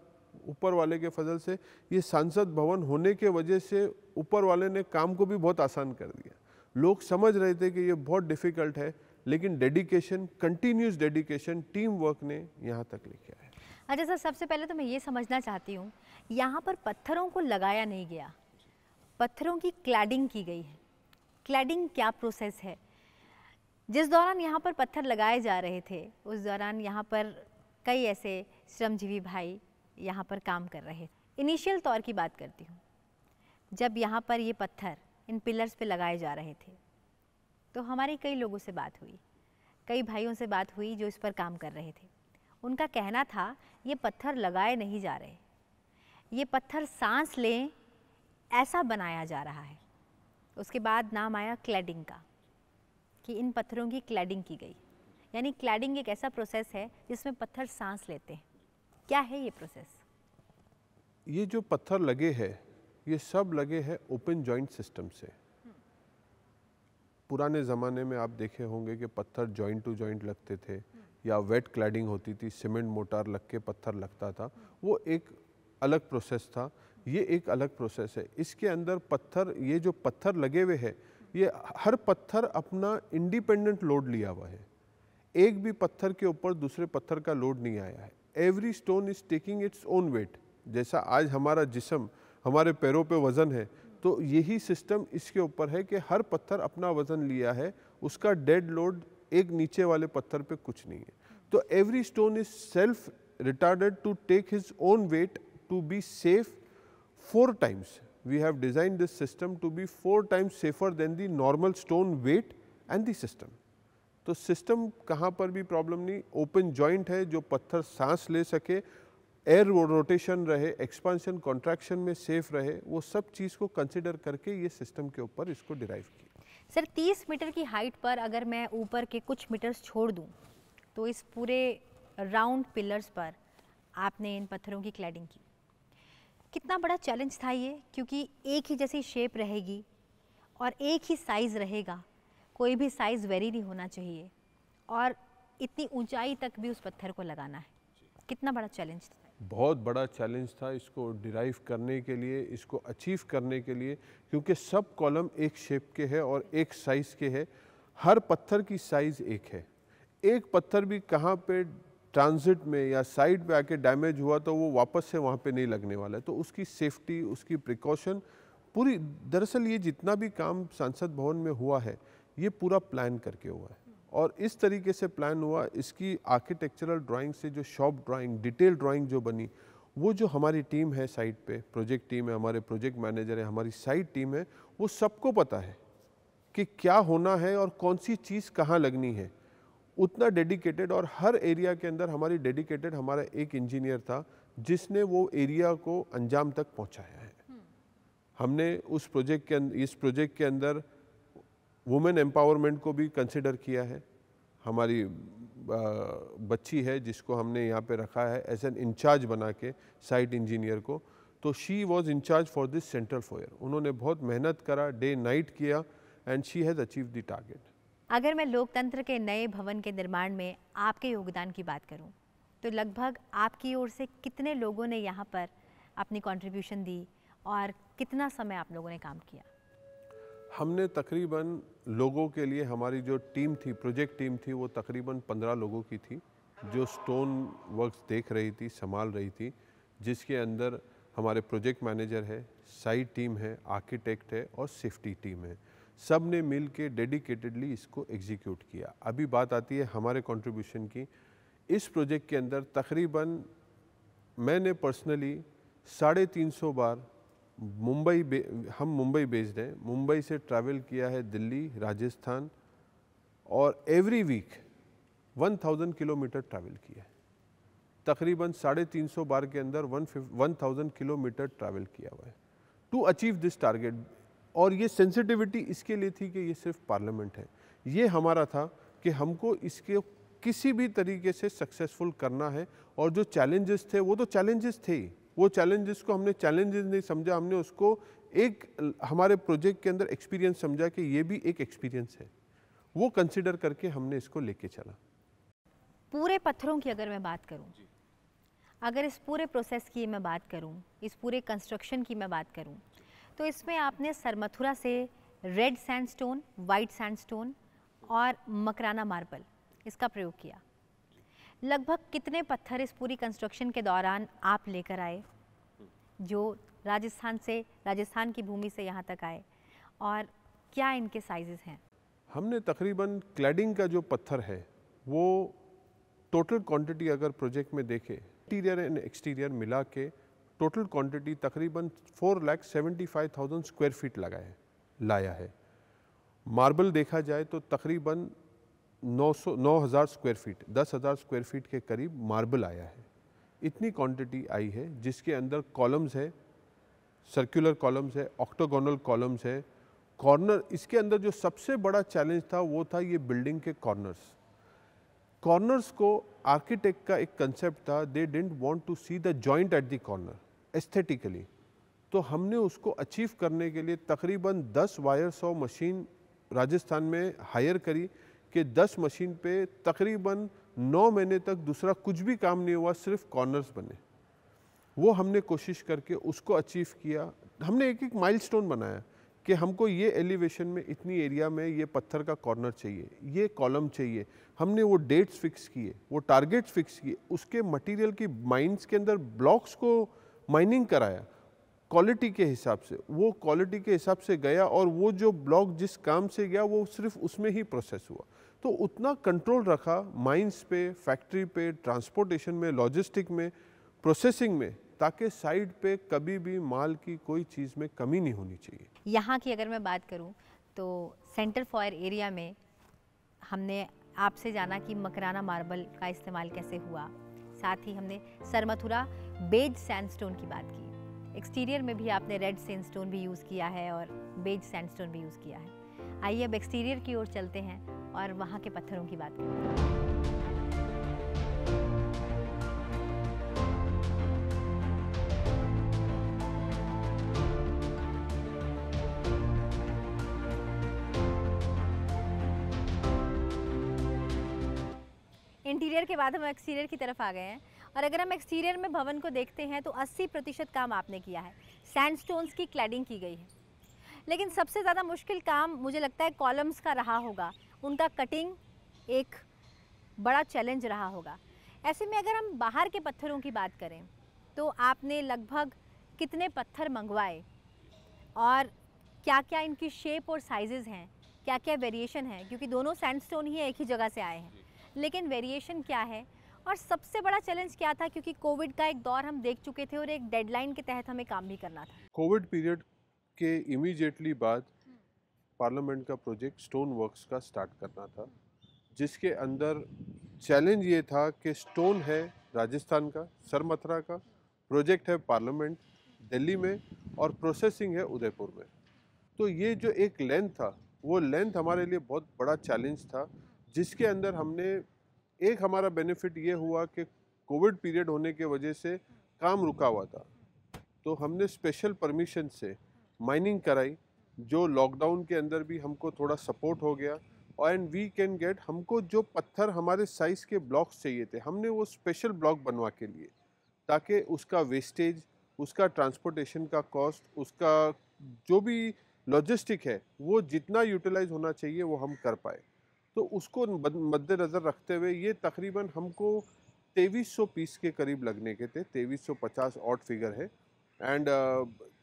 ऊपर वाले के फजल से ये सांसद भवन होने के वजह से ऊपर वाले ने काम को भी बहुत आसान कर दिया। लोग समझ रहे थे कि ये बहुत डिफ़िकल्ट है, लेकिन dedication, continuous dedication, team work ने यहाँ तक लेके आया। अच्छा सर, सबसे पहले तो मैं ये समझना चाहती हूँ, यहाँ पर पत्थरों को लगाया नहीं गया, पत्थरों की क्लैडिंग की गई है। क्लैडिंग क्या प्रोसेस है? जिस दौरान यहाँ पर पत्थर लगाए जा रहे थे उस दौरान यहाँ पर कई ऐसे श्रमजीवी भाई यहाँ पर काम कर रहे थे। इनिशियल तौर की बात करती हूँ, जब यहाँ पर ये पत्थर इन पिलर्स पे लगाए जा रहे थे तो हमारी कई लोगों से बात हुई, कई भाइयों से बात हुई जो इस पर काम कर रहे थे। उनका कहना था ये पत्थर लगाए नहीं जा रहे, ये पत्थर सांस लें ऐसा बनाया जा रहा है। उसके बाद नाम आया क्लैडिंग का, कि इन पत्थरों की क्लैडिंग की गई। यानी क्लैडिंग एक ऐसा प्रोसेस है जिसमें पत्थर सांस लेते हैं। क्या है ये प्रोसेस? ये जो पत्थर लगे हैं ये सब लगे हैं ओपन जॉइंट सिस्टम से। पुराने ज़माने में आप देखे होंगे कि पत्थर जॉइंट टू जॉइंट लगते थे या वेट क्लैडिंग होती थी, सीमेंट मोटार लग के पत्थर लगता था, वो एक अलग प्रोसेस था। ये एक अलग प्रोसेस है। इसके अंदर पत्थर, ये जो पत्थर लगे हुए हैं, ये हर पत्थर अपना इंडिपेंडेंट लोड लिया हुआ है। एक भी पत्थर के ऊपर दूसरे पत्थर का लोड नहीं आया है। Every stone is taking its own wait. जैसा आज हमारा जिस्म, हमारे पैरों पे वज़न है, तो यही सिस्टम इसके ऊपर है कि हर पत्थर अपना वज़न लिया है, उसका डेड लोड एक नीचे वाले पत्थर पे कुछ नहीं है। तो every stone is self retarded to take his own weight to be safe 4 times. We have designed this system to be 4 times safer than the normal stone weight and the system. तो सिस्टम कहाँ पर भी प्रॉब्लम नहीं, ओपन जॉइंट है जो पत्थर सांस ले सके, एयर रोटेशन रहे, एक्सपांशन कॉन्ट्रैक्शन में सेफ रहे, वो सब चीज़ को कंसिडर करके ये सिस्टम के ऊपर इसको डिराइव किया। सर 30 मीटर की हाइट पर अगर मैं ऊपर के कुछ मीटर्स छोड़ दूं तो इस पूरे राउंड पिलर्स पर आपने इन पत्थरों की क्लैडिंग की। कितना बड़ा चैलेंज था ये, क्योंकि एक ही जैसी शेप रहेगी और एक ही साइज़ रहेगा, कोई भी साइज़ वेरी नहीं होना चाहिए, और इतनी ऊंचाई तक भी उस पत्थर को लगाना है। कितना बड़ा चैलेंज था? बहुत बड़ा चैलेंज था इसको डिराइव करने के लिए, इसको अचीव करने के लिए, क्योंकि सब कॉलम एक शेप के हैं और एक साइज़ के हैं। हर पत्थर की साइज़ एक है। एक पत्थर भी कहाँ पे ट्रांजिट में या साइड पे आके डैमेज हुआ तो वो वापस से वहाँ पे नहीं लगने वाला है। तो उसकी सेफ्टी, उसकी प्रिकॉशन पूरी, दरअसल ये जितना भी काम सांसद भवन में हुआ है ये पूरा प्लान करके हुआ है, और इस तरीके से प्लान हुआ। इसकी आर्किटेक्चरल ड्राइंग से जो शॉप ड्राइंग, डिटेल ड्राइंग जो बनी, वो जो हमारी टीम है साइट पे, प्रोजेक्ट टीम है, हमारे प्रोजेक्ट मैनेजर है, हमारी साइट टीम है, वो सबको पता है कि क्या होना है और कौन सी चीज़ कहाँ लगनी है। उतना डेडिकेटेड, और हर एरिया के अंदर हमारी डेडिकेटेड हमारा एक इंजीनियर था जिसने वो एरिया को अंजाम तक पहुंचाया है। हमने उस प्रोजेक्ट के इस प्रोजेक्ट के अंदर वुमेन एम्पावरमेंट को भी कंसिडर किया है। हमारी बच्ची है जिसको हमने यहाँ पे रखा है एज एन इंचार्ज बना के, साइट इंजीनियर को। तो she was in charge for this central foyer. उन्होंने बहुत मेहनत करा, डे नाइट किया, and she has achieve the target. अगर मैं लोकतंत्र के नए भवन के निर्माण में आपके योगदान की बात करूं, तो लगभग आपकी ओर से कितने लोगों ने यहाँ पर अपनी कंट्रीब्यूशन दी और कितना समय आप लोगों ने काम किया? हमने तकरीबन लोगों के लिए, हमारी जो टीम थी, प्रोजेक्ट टीम थी, वो तकरीबन 15 लोगों की थी जो स्टोन वर्क्स देख रही थी, संभाल रही थी, जिसके अंदर हमारे प्रोजेक्ट मैनेजर है, साइट टीम है, आर्किटेक्ट है और सेफ्टी टीम है। सब ने मिल के डेडिकेटेडली इसको एग्जीक्यूट किया। अभी बात आती है हमारे कंट्रीब्यूशन की। इस प्रोजेक्ट के अंदर तकरीबन मैंने पर्सनली 350 बार हम मुंबई बेस्ड हैं, मुंबई से ट्रैवल किया है दिल्ली, राजस्थान, और एवरी वीक 1000 किलोमीटर ट्रैवल किया है। तकरीबन 350 बार के अंदर 1000 किलोमीटर ट्रैवल किया हुआ है टू अचीव दिस टारगेट। और ये सेंसिटिविटी इसके लिए थी कि ये सिर्फ पार्लियामेंट है। ये हमारा था कि हमको इसके किसी भी तरीके से सक्सेसफुल करना है, और जो चैलेंजेस थे वो तो चैलेंजेस थे ही। वो चैलेंजेस को हमने चैलेंजेस नहीं समझा, हमने उसको एक हमारे प्रोजेक्ट के अंदर एक्सपीरियंस समझा कि ये भी एक एक्सपीरियंस है। वो कंसिडर करके हमने इसको लेके चला। पूरे पत्थरों की अगर मैं बात करूं, अगर इस पूरे प्रोसेस की मैं बात करूं, इस पूरे कंस्ट्रक्शन की मैं बात करूं, तो इसमें आपने सरमथुरा से रेड सैंडस्टोन, वाइट सैंडस्टोन और मकराना मार्बल इसका प्रयोग किया। लगभग कितने पत्थर इस पूरी कंस्ट्रक्शन के दौरान आप लेकर आए जो राजस्थान की भूमि से यहाँ तक आए, और क्या इनके साइजेस हैं? हमने तकरीबन क्लैडिंग का जो पत्थर है वो टोटल क्वांटिटी अगर प्रोजेक्ट में देखें, इंटीरियर एंड एक्सटीरियर मिला के टोटल क्वांटिटी तकरीबन 4,75,000 स्क्वायर फीट लाया है। मार्बल देखा जाए तो तकरीबन 9,000 स्क्वायर फीट, 10,000 स्क्वायर फीट के करीब मार्बल आया है। इतनी क्वांटिटी आई है जिसके अंदर कॉलम्स है, सर्कुलर कॉलम्स है, ऑक्टोगोनल कॉलम्स है, कॉर्नर। इसके अंदर जो सबसे बड़ा चैलेंज था वो था ये बिल्डिंग के कॉर्नर्स को आर्किटेक्ट का एक कंसेप्ट था, they didn't want to see the joint at the corner aesthetically. तो हमने उसको अचीव करने के लिए तकरीबन 10 वायर सॉ मशीन राजस्थान में हायर करी कि 10 मशीन पे तकरीबन 9 महीने तक दूसरा कुछ भी काम नहीं हुआ, सिर्फ कॉर्नर्स बने। वो हमने कोशिश करके उसको अचीव किया। हमने एक एक माइलस्टोन बनाया कि हमको ये एलिवेशन में इतनी एरिया में ये पत्थर का कॉर्नर चाहिए, ये कॉलम चाहिए। हमने वो डेट्स फिक्स किए, वो टारगेट्स फिक्स किए, उसके मटेरियल की माइंस के अंदर ब्लॉक्स को माइनिंग कराया क्वालिटी के हिसाब से। वो क्वालिटी के हिसाब से गया और वो जो ब्लॉक जिस काम से गया वो सिर्फ उसमें ही प्रोसेस हुआ। तो उतना कंट्रोल रखा माइंस पे, फैक्ट्री पे, ट्रांसपोर्टेशन में, लॉजिस्टिक में, प्रोसेसिंग में, ताकि साइड पे कभी भी माल की कोई चीज़ में कमी नहीं होनी चाहिए। यहाँ की अगर मैं बात करूँ तो सेंटर फॉर एरिया में हमने आपसे जाना कि मकराना मार्बल का इस्तेमाल कैसे हुआ, साथ ही हमने सरमथुरा बेज सैंडस्टोन की बात की। एक्सटीरियर में भी आपने रेड सैंडस्टोन भी यूज़ किया है और बेज सैंडस्टोन भी यूज़ किया है। आइए अब एक्सटीरियर की ओर चलते हैं और वहाँ के पत्थरों की बात करते हैं। इंटीरियर के बाद हम एक्सटीरियर की तरफ आ गए हैं और अगर हम एक्सटीरियर में भवन को देखते हैं तो 80% काम आपने किया है, सैंडस्टोन्स की क्लैडिंग की गई है। लेकिन सबसे ज़्यादा मुश्किल काम मुझे लगता है कॉलम्स का रहा होगा, उनका कटिंग एक बड़ा चैलेंज रहा होगा। ऐसे में अगर हम बाहर के पत्थरों की बात करें तो आपने लगभग कितने पत्थर मंगवाए और क्या क्या इनकी शेप और साइजेज़ हैं, क्या क्या वेरिएशन है, क्योंकि दोनों सैंडस्टोन ही एक ही जगह से आए हैं, लेकिन वेरिएशन क्या है और सबसे बड़ा चैलेंज क्या था, क्योंकि कोविड का एक दौर हम देख चुके थे और एक डेडलाइन के तहत हमें काम भी करना था। कोविड पीरियड के इमीडिएटली बाद पार्लियामेंट का प्रोजेक्ट स्टोन वर्क्स का स्टार्ट करना था, जिसके अंदर चैलेंज ये था कि स्टोन है राजस्थान का, सरमथुरा का, प्रोजेक्ट है पार्लियामेंट दिल्ली में और प्रोसेसिंग है उदयपुर में। तो ये जो एक लेंथ था वो लेंथ हमारे लिए बहुत बड़ा चैलेंज था, जिसके अंदर हमने एक हमारा बेनिफिट ये हुआ कि कोविड पीरियड होने के वजह से काम रुका हुआ था, तो हमने स्पेशल परमिशन से माइनिंग कराई, जो लॉकडाउन के अंदर भी हमको थोड़ा सपोर्ट हो गया। एंड वी कैन गेट, हमको जो पत्थर हमारे साइज़ के ब्लॉक्स चाहिए थे हमने वो स्पेशल ब्लॉक बनवा के लिए, ताकि उसका वेस्टेज, उसका ट्रांसपोर्टेशन का कॉस्ट, उसका जो भी लॉजिस्टिक है वो जितना यूटिलाइज होना चाहिए वो हम कर पाए। तो उसको मद्देनज़र रखते हुए ये तकरीबन हमको 2300 पीस के करीब लगने के थे, 2350 ऑड फिगर है। एंड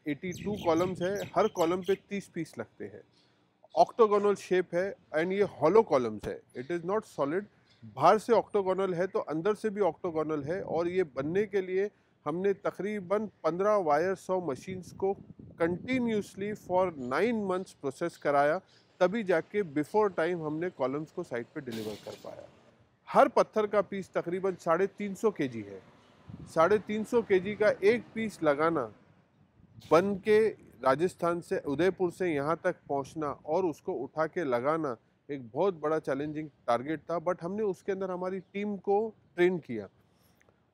82 कॉलम्स है, हर कॉलम पे 30 पीस लगते हैं। ऑक्टोगोनल शेप है एंड ये हॉलो कॉलम्स है, इट इज़ नॉट सॉलिड। बाहर से ऑक्टोगोनल है तो अंदर से भी ऑक्टोगोनल है। और ये बनने के लिए हमने तकरीबन 15 वायर 100 मशीन्स को कंटिन्यूसली फॉर 9 मंथ्स प्रोसेस कराया, तभी जाके बिफोर टाइम हमने कॉलम्स को साइट पे डिलीवर कर पाया। हर पत्थर का पीस तकरीबन 350 केजी है। 350 केजी का एक पीस लगाना, बन के राजस्थान से, उदयपुर से यहाँ तक पहुँचना और उसको उठा के लगाना एक बहुत बड़ा चैलेंजिंग टारगेट था। बट हमने उसके अंदर हमारी टीम को ट्रेन किया।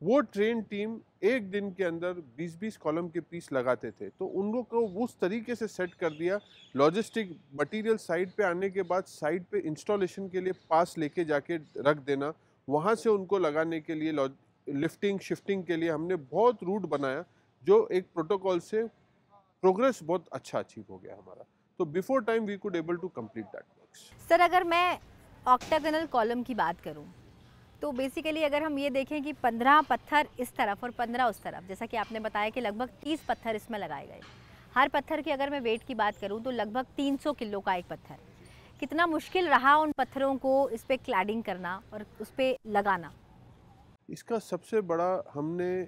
वो ट्रेन टीम एक दिन के अंदर 20-20 कॉलम के पीस लगाते थे, तो उन लोग को उस तरीके से सेट कर दिया। लॉजिस्टिक मटेरियल साइट पे आने के बाद साइट पे इंस्टॉलेशन के लिए पास लेके जाके रख देना, वहाँ से उनको लगाने के लिए लिफ्टिंग शिफ्टिंग के लिए हमने बहुत रूट बनाया, जो एक प्रोटोकॉल से प्रोग्रेस बहुत अच्छा अचीव हो गया हमारा। तो before time we could able to complete that works. Sir, अगर मैं ऑक्टागोनल कॉलम की बात करूं तो बेसिकली अगर हम ये देखें कि 15 पत्थर इस तरफ और 15 उस तरफ, जैसा कि आपने बताया कि लगभग 30 पत्थर इसमें लगाए गए। हर पत्थर की अगर मैं वेट की बात करूं तो लगभग 300 किलो का एक पत्थर। कितना मुश्किल रहा उन पत्थरों को इस पर क्लैडिंग करना और उस पर लगाना? इसका सबसे बड़ा, हमने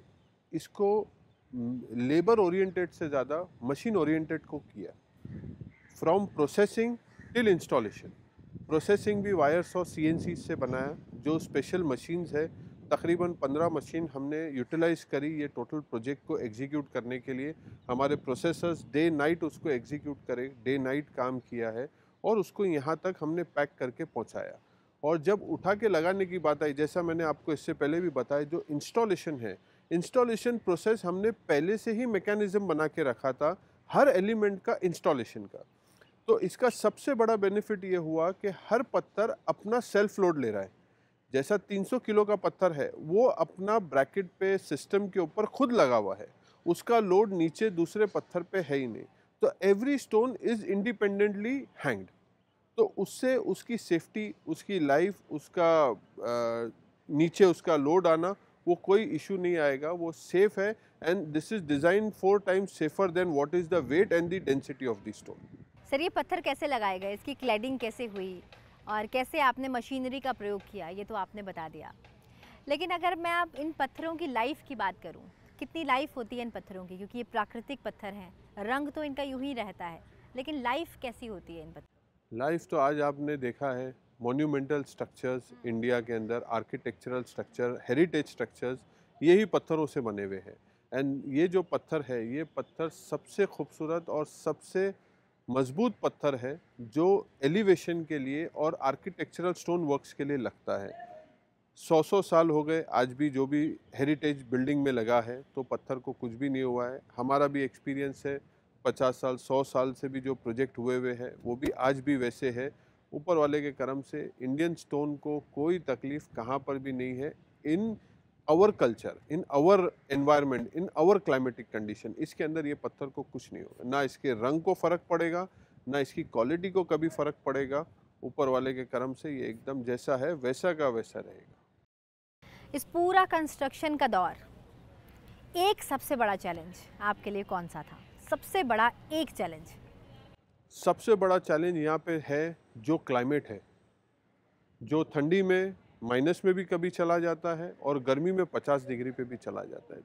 इसको लेबर ओरिएंटेड से ज़्यादा मशीन ओरिएंटेड को किया। From processing till installation. Processing भी वायर्स और CNC से बनाया, जो स्पेशल मशीन्स है। तकरीबन 15 मशीन हमने यूटिलाइज करी ये टोटल प्रोजेक्ट को एग्जीक्यूट करने के लिए। हमारे प्रोसेसर्स डे नाइट उसको एग्जीक्यूट करे, डे नाइट काम किया है और उसको यहाँ तक हमने पैक करके पहुँचाया। और जब उठा के लगाने की बात आई, जैसा मैंने आपको इससे पहले भी बताया, जो इंस्टॉलेशन है, इंस्टॉलेशन प्रोसेस हमने पहले से ही मैकेनिज्म बना के रखा था हर एलिमेंट का इंस्टॉलेशन का। तो इसका सबसे बड़ा बेनिफिट ये हुआ कि हर पत्थर अपना सेल्फ लोड ले रहा है। जैसा 300 किलो का पत्थर है, वो अपना ब्रैकेट पे सिस्टम के ऊपर खुद लगा हुआ है, उसका लोड नीचे दूसरे पत्थर पे है ही नहीं। तो every stone is independently hanged. तो उससे उसकी सेफ्टी, उसकी लाइफ, उसका नीचे उसका लोड आना, वो कोई इशू नहीं आएगा, वो सेफ है। And this is design 4 times safer than what is the weight and the density of the stone. Sir, ये पत्थर कैसे लगाए गए, इसकी क्लैडिंग कैसे हुई और कैसे आपने मशीनरी का प्रयोग किया, ये तो आपने बता दिया। लेकिन अगर मैं अब इन पत्थरों की लाइफ की बात करूं, कितनी लाइफ होती है इन पत्थरों की? क्योंकि ये प्राकृतिक पत्थर हैं, रंग तो इनका यूं ही रहता है, लेकिन लाइफ कैसी होती है इन पत्थरों? लाइफ तो आज आपने देखा है, मोन्यूमेंटल स्ट्रक्चर्स इंडिया के अंदर, आर्किटेक्चरल स्ट्रक्चर, हेरिटेज स्ट्रक्चर्स, यही पत्थरों से बने हुए हैं। एंड ये जो पत्थर है, ये पत्थर सबसे खूबसूरत और सबसे मजबूत पत्थर है जो एलिवेशन के लिए और आर्किटेक्चरल स्टोन वर्क्स के लिए लगता है। 100 साल हो गए, आज भी जो भी हेरिटेज बिल्डिंग में लगा है तो पत्थर को कुछ भी नहीं हुआ है। हमारा भी एक्सपीरियंस है, 50 साल 100 साल से भी जो प्रोजेक्ट हुए हुए हैं वो भी आज भी वैसे है। ऊपर वाले के करम से इंडियन स्टोन को कोई तकलीफ कहाँ पर भी नहीं है। In our culture, in our environment, in our climatic condition, इसके अंदर ये पत्थर को कुछ नहीं होगा। ना इसके रंग को फ़र्क पड़ेगा, ना इसकी क्वालिटी को कभी फ़र्क पड़ेगा। ऊपर वाले के करम से ये एकदम जैसा है वैसा का वैसा रहेगा। इस पूरा कंस्ट्रक्शन का दौर, एक सबसे बड़ा चैलेंज आपके लिए कौन सा था? सबसे बड़ा एक चैलेंज? सबसे बड़ा चैलेंज यहाँ पे है जो क्लाइमेट है, जो ठंडी में माइनस में भी कभी चला जाता है और गर्मी में 50 डिग्री पे भी चला जाता है।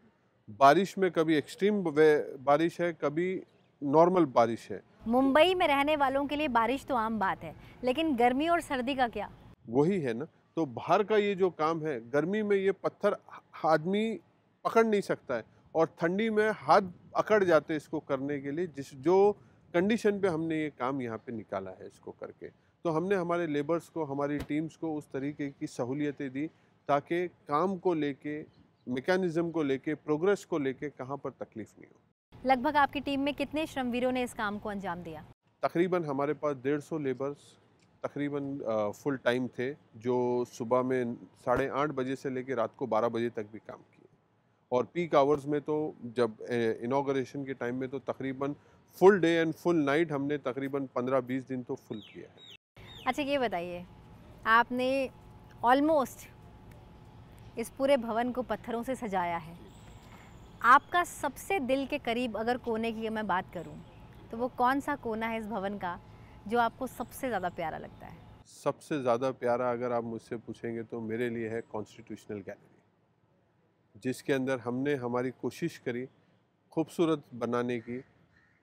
बारिश में कभी एक्सट्रीम बारिश है, कभी नॉर्मल बारिश है। मुंबई में रहने वालों के लिए बारिश तो आम बात है, लेकिन गर्मी और सर्दी का क्या? वही है ना, तो बाहर का ये जो काम है, गर्मी में ये पत्थर आदमी पकड़ नहीं सकता है और ठंडी में हाथ अकड़ जाते हैं इसको करने के लिए। जो कंडीशन पे हमने ये काम यहाँ पे निकाला है इसको करके, तो हमने हमारे लेबर्स को, हमारी टीम्स को उस तरीके की सहूलियतें दी ताकि काम को लेके, मैकेनिज्म को लेके, प्रोग्रेस को लेके कहाँ पर तकलीफ नहीं हो। लगभग आपकी टीम में कितने श्रमवीरों ने इस काम को अंजाम दिया? तकरीबन हमारे पास 150 लेबर्स तकरीबन फुल टाइम थे, जो सुबह में 8:30 बजे से लेकर रात को 12 बजे तक भी काम किए। और पीक आवर्स में तो जब इनॉग्रेशन के टाइम में तो तकरीबन full day and full night हमने तकरीबन 15-20 दिन तो फुल किया है। अच्छा, ये बताइए, आपने ऑलमोस्ट इस पूरे भवन को पत्थरों से सजाया है। आपका सबसे दिल के करीब अगर कोने की मैं बात करूं, तो वो कौन सा कोना है इस भवन का जो आपको सबसे ज़्यादा प्यारा लगता है? सबसे ज़्यादा प्यारा अगर आप मुझसे पूछेंगे तो मेरे लिए है कॉन्स्टिट्यूशनल गैलरी, जिसके अंदर हमने हमारी कोशिश करी खूबसूरत बनाने की।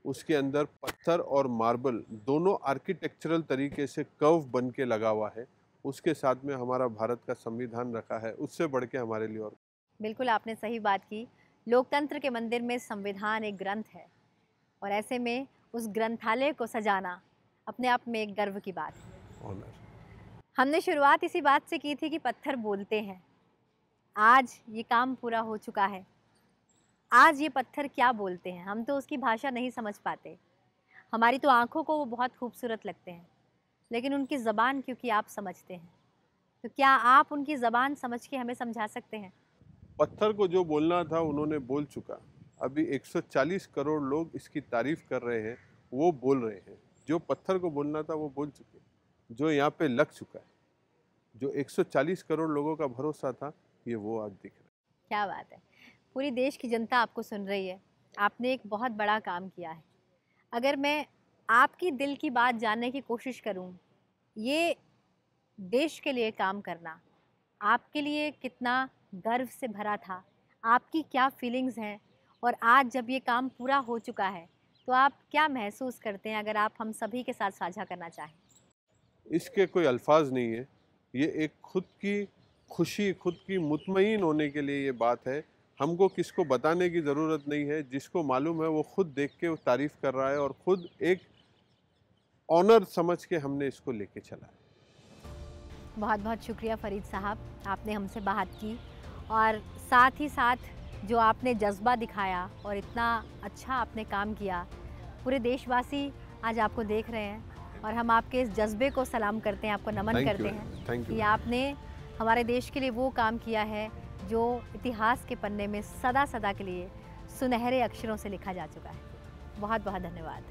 उसके अंदर पत्थर और मार्बल दोनों आर्किटेक्चरल तरीके से कर्व बन के लगा हुआ है। उसके साथ में हमारा भारत का संविधान रखा है, उससे बढ़ के हमारे लिए और। बिल्कुल आपने सही बात की। लोकतंत्र के मंदिर में संविधान एक ग्रंथ है और ऐसे में उस ग्रंथालय को सजाना अपने आप में एक गर्व की बात है। ऑनर। हमने शुरुआत इसी बात से की थी कि पत्थर बोलते हैं। आज ये काम पूरा हो चुका है। आज ये पत्थर क्या बोलते हैं, हम तो उसकी भाषा नहीं समझ पाते। हमारी तो आंखों को वो बहुत खूबसूरत लगते हैं, लेकिन उनकी ज़बान क्योंकि आप समझते हैं, तो क्या आप उनकी ज़बान समझ के हमें समझा सकते हैं? पत्थर को जो बोलना था उन्होंने बोल चुका। अभी 140 करोड़ लोग इसकी तारीफ कर रहे हैं, वो बोल रहे हैं। जो पत्थर को बोलना था वो बोल चुके, जो यहाँ पे लग चुका है, जो 140 करोड़ लोगों का भरोसा था, ये वो आज दिख रहा है। क्या बात है, पूरी देश की जनता आपको सुन रही है। आपने एक बहुत बड़ा काम किया है। अगर मैं आपकी दिल की बात जानने की कोशिश करूं, ये देश के लिए काम करना आपके लिए कितना गर्व से भरा था, आपकी क्या फीलिंग्स हैं, और आज जब ये काम पूरा हो चुका है तो आप क्या महसूस करते हैं, अगर आप हम सभी के साथ साझा करना चाहें? इसके कोई अल्फाज नहीं है। ये एक खुद की खुशी, खुद की मुतमईन होने के लिए ये बात है। हमको किसको बताने की ज़रूरत नहीं है। जिसको मालूम है वो खुद देख के वो तारीफ़ कर रहा है और खुद एक ऑनर समझ के हमने इसको लेके चला है। बहुत बहुत शुक्रिया फरीद साहब, आपने हमसे बात की और साथ ही साथ जो आपने जज्बा दिखाया और इतना अच्छा आपने काम किया। पूरे देशवासी आज आपको देख रहे हैं और हम आपके इस जज्बे को सलाम करते हैं, आपको नमन करते हैं कि आपने हमारे देश के लिए वो काम किया है जो इतिहास के पन्ने में सदा सदा के लिए सुनहरे अक्षरों से लिखा जा चुका है। बहुत बहुत धन्यवाद।